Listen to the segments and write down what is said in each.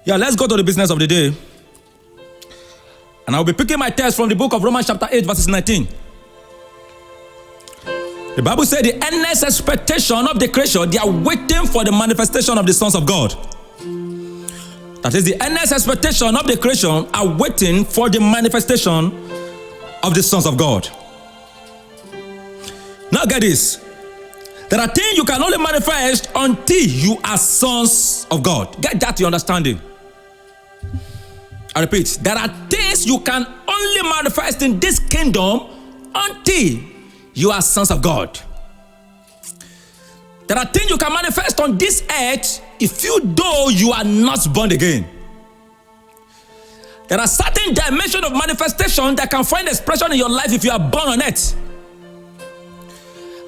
Yeah, let's go to the business of the day. And I'll be picking my text from the book of Romans chapter 8, verses 19. The Bible said the earnest expectation of the creation, they are waiting for the manifestation of the sons of God. That is, the earnest expectation of the creation are waiting for the manifestation of the sons of God. Now get this. There are things you can only manifest until you are sons of God. Get that to your understanding. I repeat, there are things you can only manifest in this kingdom until you are sons of God. There are things you can manifest on this earth though you are not born again. There are certain dimensions of manifestation that can find expression in your life if you are born on earth.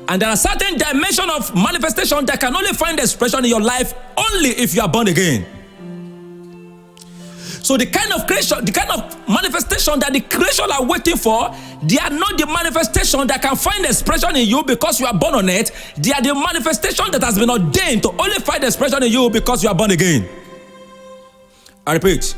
And there are certain dimensions of manifestation that can only find expression in your life only if you are born again. So the kind of creation, the kind of manifestation that the creation are waiting for, they are not the manifestation that can find expression in you because you are born on earth. They are the manifestation that has been ordained to only find expression in you because you are born again. I repeat.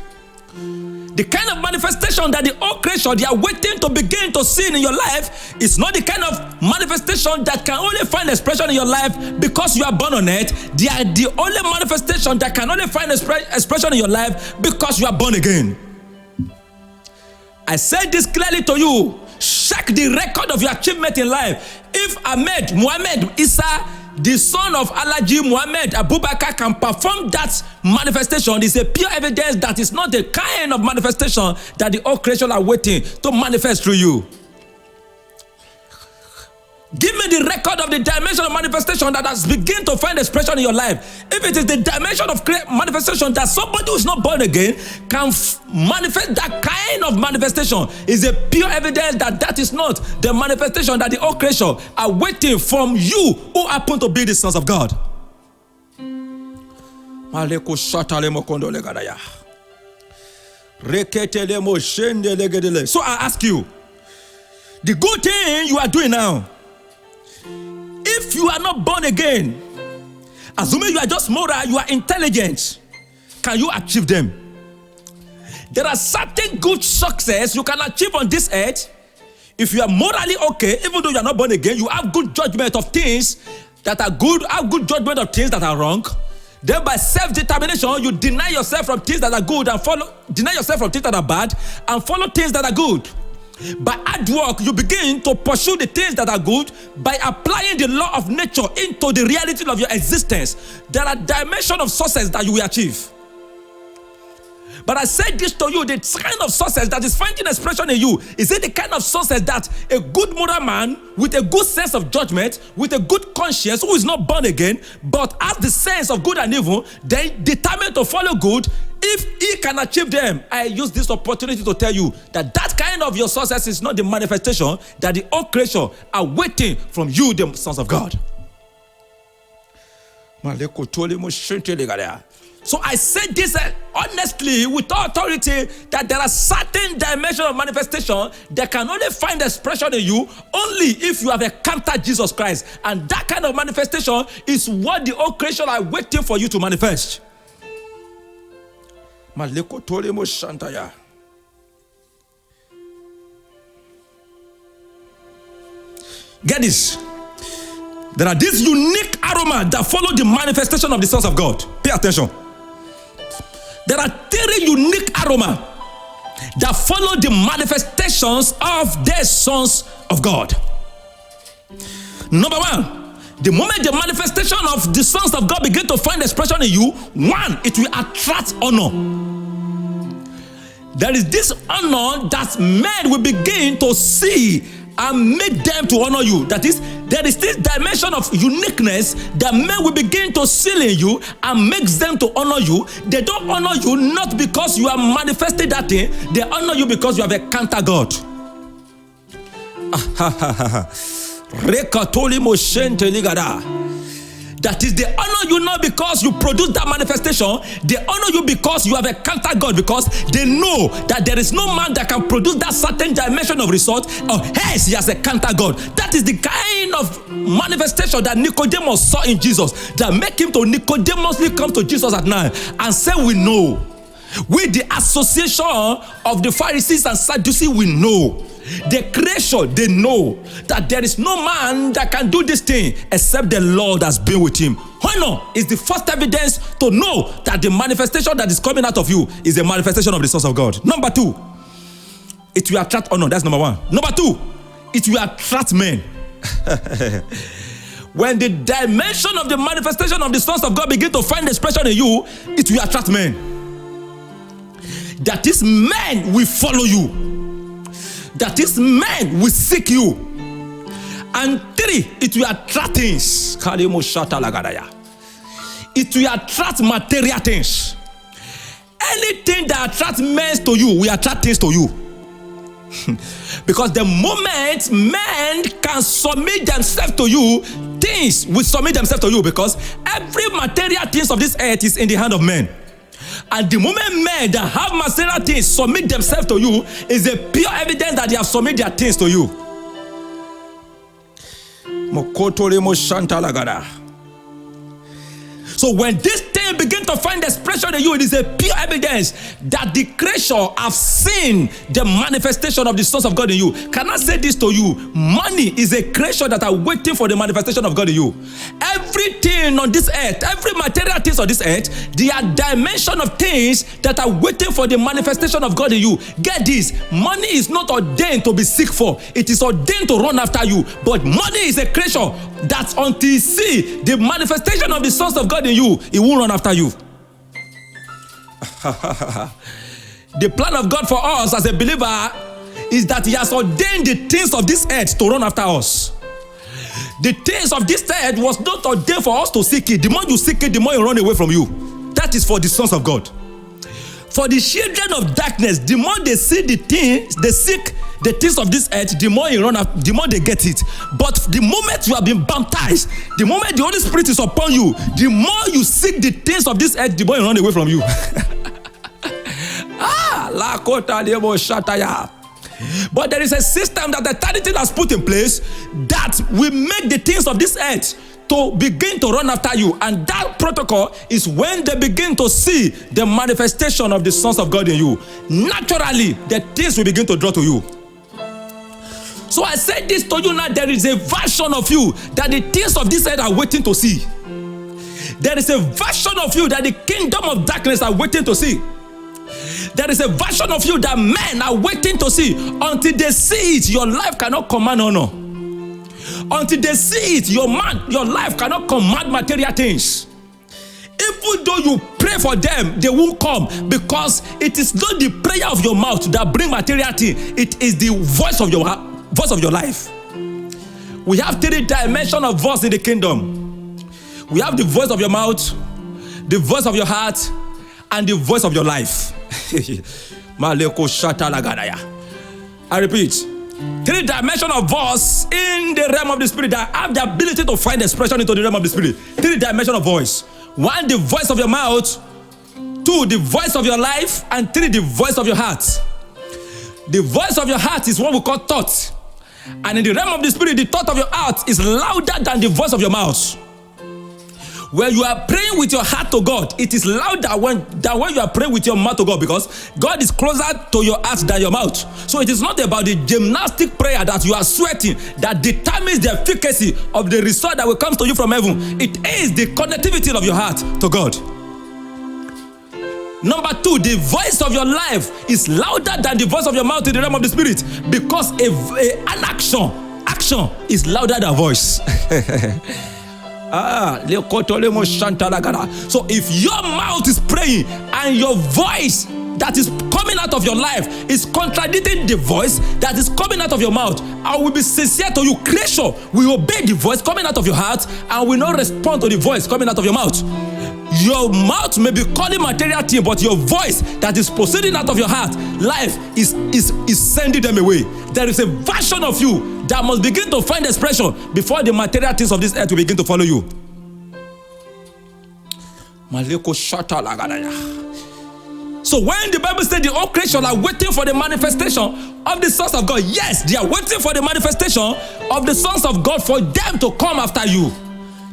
The kind of manifestation that the old creation they are waiting to begin to see in your life is not the kind of manifestation that can only find expression in your life because you are born on earth. They are the only manifestation that can only find expression in your life because you are born again. I said this clearly to you. Check the record of your achievement in life. If Muhammad Isa, the son of Alhaji Muhammad Abubakar, can perform that manifestation, is a pure evidence that is not the kind of manifestation that the old creation are waiting to manifest through you. Give me the record of the dimension of manifestation that has begun to find expression in your life. If it is the dimension of manifestation that somebody who is not born again can manifest, that kind of manifestation is a pure evidence that that is not the manifestation that the old creation are waiting from you who happen to be the sons of God. So I ask you, the good thing you are doing now, if you are not born again, assuming you are just moral, you are intelligent, can you achieve them? There are certain good success you can achieve on this earth. If you are morally okay, even though you are not born again, you have good judgment of things that are good, have good judgment of things that are wrong. Then by self-determination, you deny yourself from things that are good and deny yourself from things that are bad and follow things that are good. By hard work, you begin to pursue the things that are good by applying the law of nature into the reality of your existence. There are dimensions of success that you will achieve. But I said this to you, the kind of success that is finding expression in you, is it the kind of success that a good moral man with a good sense of judgment, with a good conscience, who is not born again, but has the sense of good and evil, then determined to follow good, if he can achieve them? I use this opportunity to tell you that that kind of your success is not the manifestation that the old creation are waiting from you, the sons of God. So I said this honestly, with authority, that there are certain dimensions of manifestation that can only find expression in you only if you have encountered Jesus Christ. And that kind of manifestation is what the old creation are waiting for you to manifest. Get this. There are these unique aromas that follow the manifestation of the sons of God. Pay attention. There are 3 unique aromas that follow the manifestations of the sons of God. Number 1, the moment the manifestation of the sons of God begin to find expression in you, 1, it will attract honor. There is this honor that men will begin to see and make them to honor you. That is, there is this dimension of uniqueness that men will begin to see in you and makes them to honor you. They don't honor you not because you are manifesting that thing. They honor you because you have encountered God. That is, they honor you not because you produce that manifestation. They honor you because you have encountered God, because they know that there is no man that can produce that certain dimension of result, or else he has encountered God. That is the kind of manifestation that Nicodemus saw in Jesus, that make him to Nicodemusly come to Jesus at night and say, we know With the association of the Pharisees and Sadducees, we know. The creation, they know that there is no man that can do this thing except the Lord has been with him. Honor is the first evidence to know that the manifestation that is coming out of you is a manifestation of the source of God. Number 2, it will attract honor. That's number 1. Number 2, it will attract men. When the dimension of the manifestation of the sons of God begin to find expression in you, it will attract men. That is, men will follow you. That is, men will seek you. And 3, it will attract things. It will attract material things. Anything that attracts men to you will attract things to you. Because the moment men can submit themselves to you, things will submit themselves to you, because every material things of this earth is in the hand of men. And the moment men that have material things submit themselves to you is a pure evidence that they have submitted their things to you. So when this thing begins to find expression in you, it is a pure evidence that the creation have seen the manifestation of the sons of God in you. Can I say this to you? Money is a creation that are waiting for the manifestation of God in you. Everything on this earth, every material things on this earth, they are dimension of things that are waiting for the manifestation of God in you. Get this, money is not ordained to be seek for. It is ordained to run after you. But money is a creation that until you see the manifestation of the sons of God in you, it won't run after you. The plan of God for us as a believer is that he has ordained the things of this earth to run after us. The things of this earth was not ordained for us to seek it. The more you seek it, the more you run away from you. That is for the sons of God. For the children of darkness, the more they see the things, they seek the things of this earth, the more you run up, the more they get it. But the moment you have been baptized, the moment the Holy Spirit is upon you, the more you seek the things of this earth, the more you run away from you. But there is a system that eternity has put in place that will make the things of this earth to begin to run after you. And that protocol is when they begin to see the manifestation of the sons of God in you. Naturally, the things will begin to draw to you. So I said this to you now, there is a version of you that the things of this earth are waiting to see. There is a version of you that the kingdom of darkness are waiting to see. There is a version of you that men are waiting to see. Until they see it, your life cannot command honor. Until they see it, your life cannot command material things. Even though you pray for them, they won't come, because it is not the prayer of your mouth that bring material thing. It is the voice of your life. We have 3 dimensions of voice in the kingdom. We have the voice of your mouth, the voice of your heart, and the voice of your life. I repeat, 3 dimensions of voice in the realm of the spirit that have the ability to find expression into the realm of the spirit. 3 dimensions of voice. 1, the voice of your mouth. 2, the voice of your life. And 3, the voice of your heart. The voice of your heart is what we call thought. And in the realm of the spirit, the thought of your heart is louder than the voice of your mouth. When you are praying with your heart to God, it is louder than when you are praying with your mouth to God, because God is closer to your heart than your mouth. So it is not about the gymnastic prayer that you are sweating that determines the efficacy of the result that will come to you from heaven. It is the connectivity of your heart to God. Number 2, the voice of your life is louder than the voice of your mouth in the realm of the spirit, because an action is louder than voice. So if your mouth is praying and your voice that is coming out of your life is contradicting the voice that is coming out of your mouth, I will be sincere to you. Creation will obey the voice coming out of your heart and will not respond to the voice coming out of your mouth. Your mouth may be calling material thing, but your voice that is proceeding out of your heart, life is sending them away. There is a version of you that must begin to find expression before the material things of this earth will begin to follow you. So when the Bible says the whole creation are waiting for the manifestation of the sons of God, yes, they are waiting for the manifestation of the sons of God for them to come after you.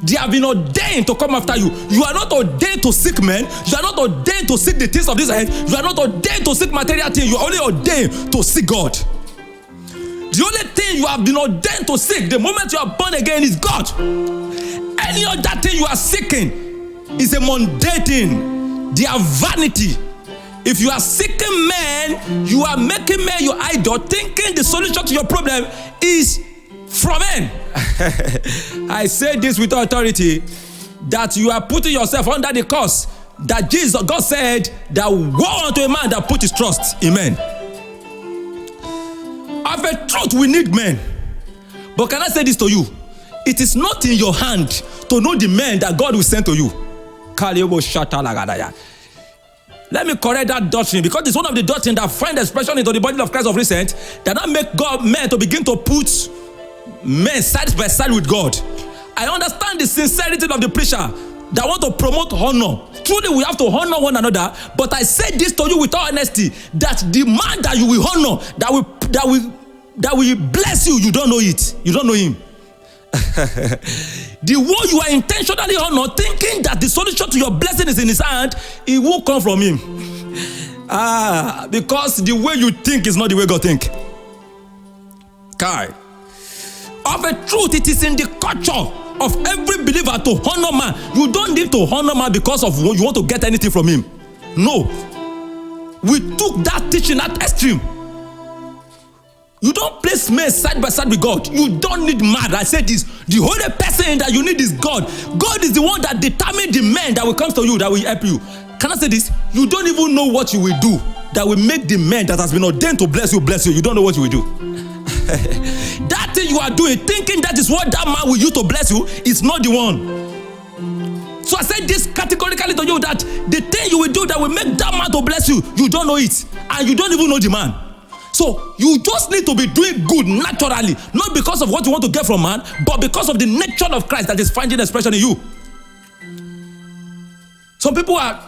They have been ordained to come after you. You are not ordained to seek men. You are not ordained to seek the things of this earth. You are not ordained to seek material things. You are only ordained to seek God. The only thing you have been ordained to seek the moment you are born again is God. Any other thing you are seeking is a mundane thing. They are vanity. If you are seeking men, you are making men your idol, thinking the solution to your problem is from men. I say this with authority, that you are putting yourself under the curse that God said that woe unto a man that put his trust in men. Of a truth, we need men. But can I say this to you? It is not in your hand to know the men that God will send to you. Let me correct that doctrine, because it's one of the doctrines that find expression into the body of Christ of recent, that not make men to begin to put men side by side with God. I understand the sincerity of the preacher that want to promote honor. Truly, we have to honor one another. But I say this to you with all honesty, that the man that you will honor, that will bless you, you don't know it. You don't know him. The one you are intentionally honor, thinking that the solution to your blessing is in his hand, it will come from him. Because the way you think is not the way God think. Kai. Of a truth, it is in the culture of every believer to honor man. You don't need to honor man because of you want to get anything from him. No. We took that teaching at extreme. You don't place men side by side with God. You don't need man. I said this. The only person that you need is God. God is the one that determines the men that will come to you, that will help you. Can I say this? You don't even know what you will do that will make the men that has been ordained to bless you, bless you. You don't know what you will do. That thing you are doing, thinking that is what that man will use to bless you, is not the one. So I said this categorically to you, that the thing you will do that will make that man to bless you, you don't know it. And you don't even know the man. So you just need to be doing good naturally, not because of what you want to get from man, but because of the nature of Christ that is finding expression in you. Some people are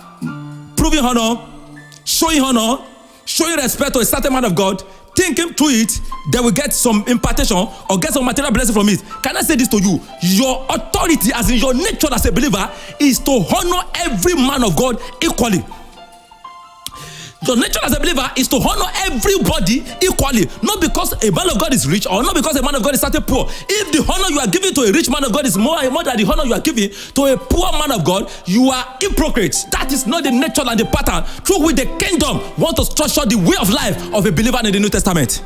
proving honor, showing respect to a certain man of God, thinking through it, they will get some impartation or get some material blessing from it. Can I say this to you? Your authority, as in your nature as a believer, is to honor every man of God equally. Your nature as a believer is to honor everybody equally, not because a man of God is rich or not because a man of God is certain poor. If the honor you are giving to a rich man of God is more than the honor you are giving to a poor man of God, you are hypocrites. That is not the nature and the pattern through which the kingdom wants to structure the way of life of a believer in the New Testament.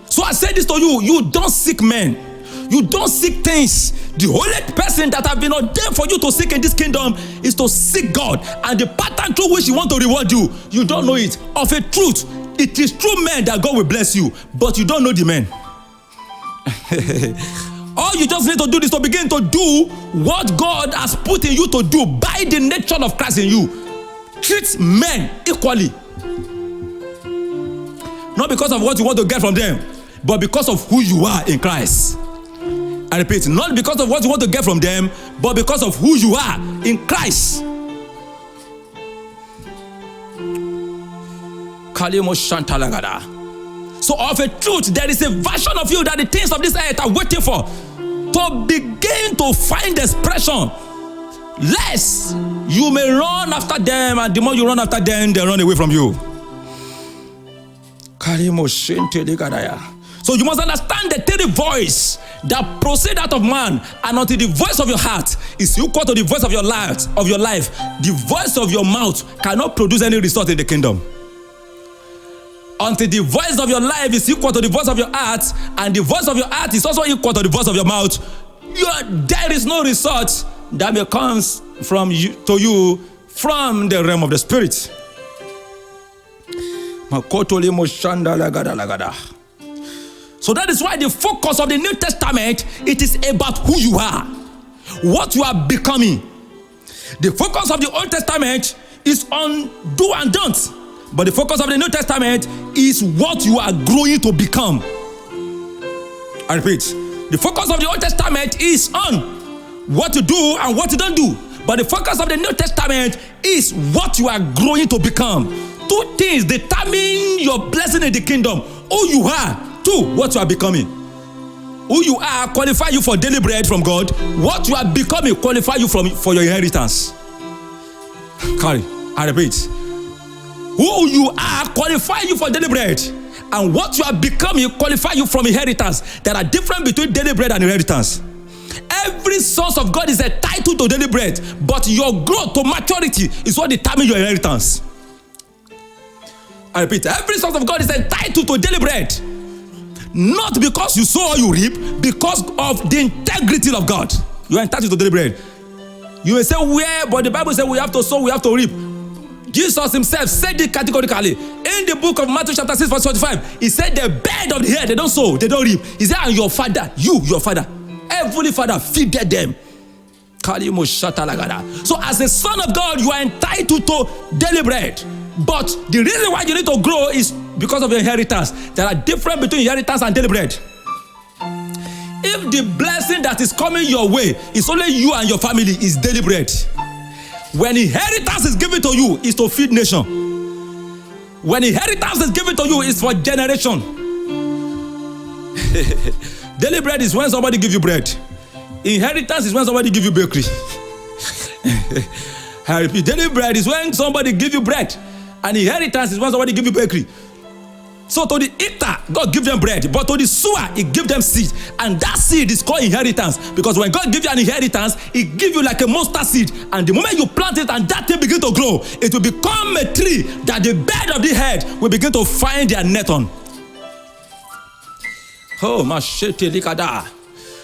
So I say this to you, you don't seek men. You don't seek things. The only person that have been ordained for you to seek in this kingdom is to seek God. And the pattern through which He wants to reward you, you don't know it. Of a truth, it is through men that God will bless you, but you don't know the men. All you just need to do is to begin to do what God has put in you to do by the nature of Christ in you. Treat men equally. Not because of what you want to get from them, but because of who you are in Christ. I repeat, not because of what you want to get from them, but because of who you are in Christ. So of a truth, there is a version of you that the things of this earth are waiting for, to begin to find expression, lest you may run after them, and the more you run after them, they run away from you. So you must understand the three voice that proceed out of man, and until the voice of your heart is equal to the voice of your life, the voice of your mouth cannot produce any result in the kingdom. Until the voice of your life is equal to the voice of your heart, and the voice of your heart is also equal to the voice of your mouth, there is no result that may come from you to you from the realm of the spirit. So that is why the focus of the New Testament, it is about who you are, what you are becoming. The focus of the Old Testament is on do and don't, but the focus of the New Testament is what you are growing to become. I repeat, the focus of the Old Testament is on what to do and what you don't do, but the focus of the New Testament is what you are growing to become. two things determine your blessing in the kingdom. Who you are, two, what you are becoming. Who you are qualify you for daily bread from God. What you are becoming qualify you for your inheritance. Carry, I repeat. Who you are qualify you for daily bread. And what you are becoming qualify you from inheritance. There are difference between daily bread and inheritance. Every source of God is entitled to daily bread, but your growth to maturity is what determines your inheritance. I repeat, every source of God is entitled to daily bread. Not because you sow or you reap, because of the integrity of God. You are entitled to daily bread. You may say where, but the Bible says we have to sow, we have to reap. Jesus himself said it categorically. In the book of Matthew chapter 6 verse 45, he said the bed of the head, they don't sow, they don't reap. He said, and your father, your father, Heavenly Father feeded them. So as a son of God, you are entitled to daily bread. But the reason why you need to grow is because of your inheritance. There are difference between inheritance and daily bread. If the blessing that is coming your way is only you and your family, is daily bread. When inheritance is given to you, is to feed nation. When inheritance is given to you, is for generation. Daily bread is when somebody give you bread. Inheritance is when somebody give you bakery. I repeat, daily bread is when somebody give you bread. And inheritance is when somebody give you bakery. So to the eater, God give them bread. But to the sower, he give them seed. And that seed is called inheritance. Because when God gives you an inheritance, he give you like a mustard seed. And the moment you plant it and that thing begin to grow, it will become a tree that the bird of the head will begin to find their net on. Oh, mashete likada.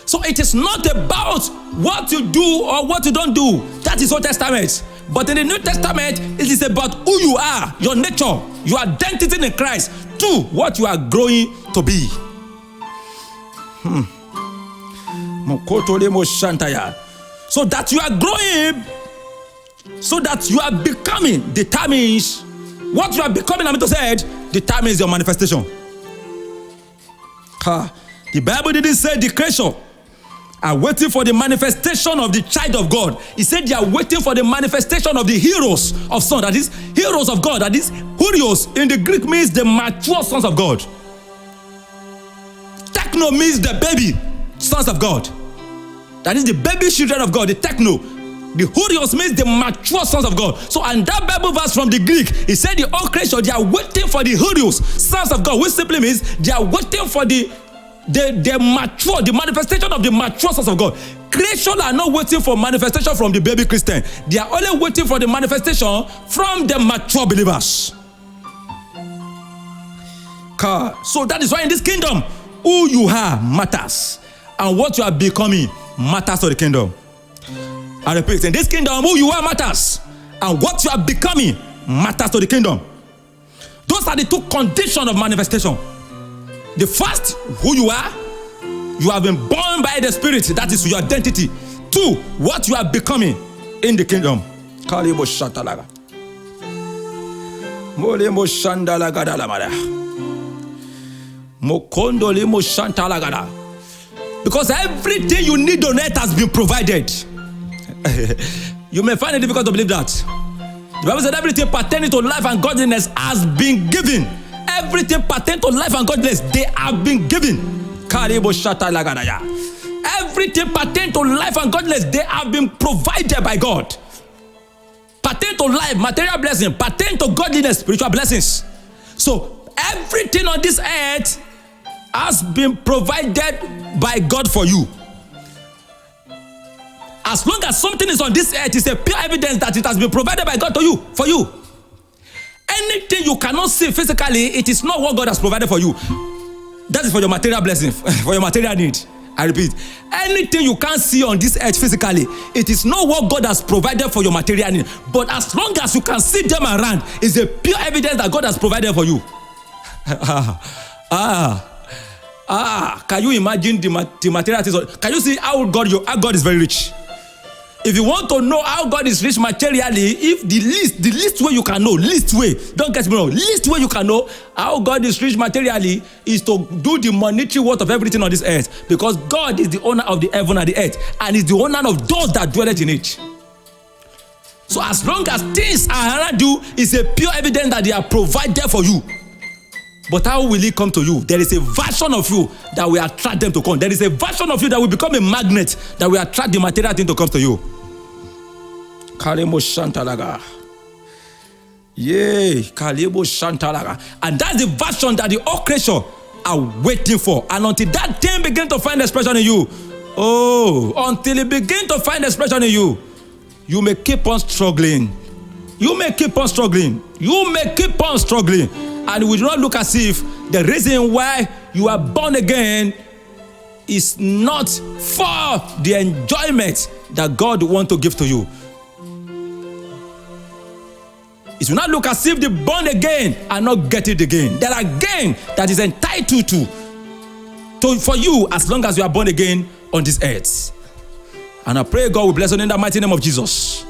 So it is not about what you do or what you don't do. That is Old Testament. But in the New Testament, it is about who you are, your nature, your identity in Christ, to what you are growing to be. So that you are growing, so that you are becoming, determines what you are becoming. I'm said determines your manifestation. The Bible didn't say the creation are waiting for the manifestation of the child of God. He said they are waiting for the manifestation of the heroes of sons. That is, heroes of God. That is, hurios in the Greek means the mature sons of God. Techno means the baby sons of God. That is the baby children of God, the techno. The hurios means the mature sons of God. So, and that Bible verse from the Greek, he said the whole creation, they are waiting for the hurios, sons of God, which simply means they are waiting for the mature, the manifestation of the mature sons of God. Creation are not waiting for manifestation from the baby Christian. They are only waiting for the manifestation from the mature believers. So that is why in this kingdom, who you are matters. And what you are becoming matters to the kingdom. I repeat, in this kingdom, who you are matters. And what you are becoming matters to the kingdom. Those are the two conditions of manifestation. The first, who you are, you have been born by the Spirit, that is your identity. Two, what you are becoming in the kingdom. Because everything you need on earth has been provided. You may find it difficult to believe that. The Bible said everything pertaining to life and godliness has been given. Everything pertaining to life and godliness, they have been given. Everything pertaining to life and godliness, they have been provided by God. Pertaining to life, material blessing, pertaining to godliness, spiritual blessings. So everything on this earth has been provided by God for you. As long as something is on this earth, it's a pure evidence that it has been provided by God to you, for you. Anything you cannot see physically, it is not what God has provided for you. That is for your material blessing, for your material need. I repeat, anything you can't see on this earth physically, it is not what God has provided for your material need. But as long as you can see them around, it's a pure evidence that God has provided for you. Can you imagine the material things? Can you see how God is very rich? If you want to know how God is rich materially, if the least way you can know, least way, don't get me wrong, least way you can know how God is rich materially is to do the monetary worth of everything on this earth. Because God is the owner of the heaven and the earth, and is the owner of those that dwell in it. So as long as things are around you, it's a pure evidence that they are provided for you. But how will it come to you? There is a version of you that will attract them to come. There is a version of you that will become a magnet that will attract the material thing to come to you. Kalemo Shantalaga. Yay, Kalebo Shantalaga. And that's the version that the whole creation are waiting for. And until that thing begin to find expression in you, until it begin to find expression in you, you may keep on struggling. You may keep on struggling. You may keep on struggling. And it will not look as if the reason why you are born again is not for the enjoyment that God wants to give to you. It will not look as if the born again are not getting it again. There are gain that is entitled to for you as long as you are born again on this earth. And I pray God will bless you in the mighty name of Jesus.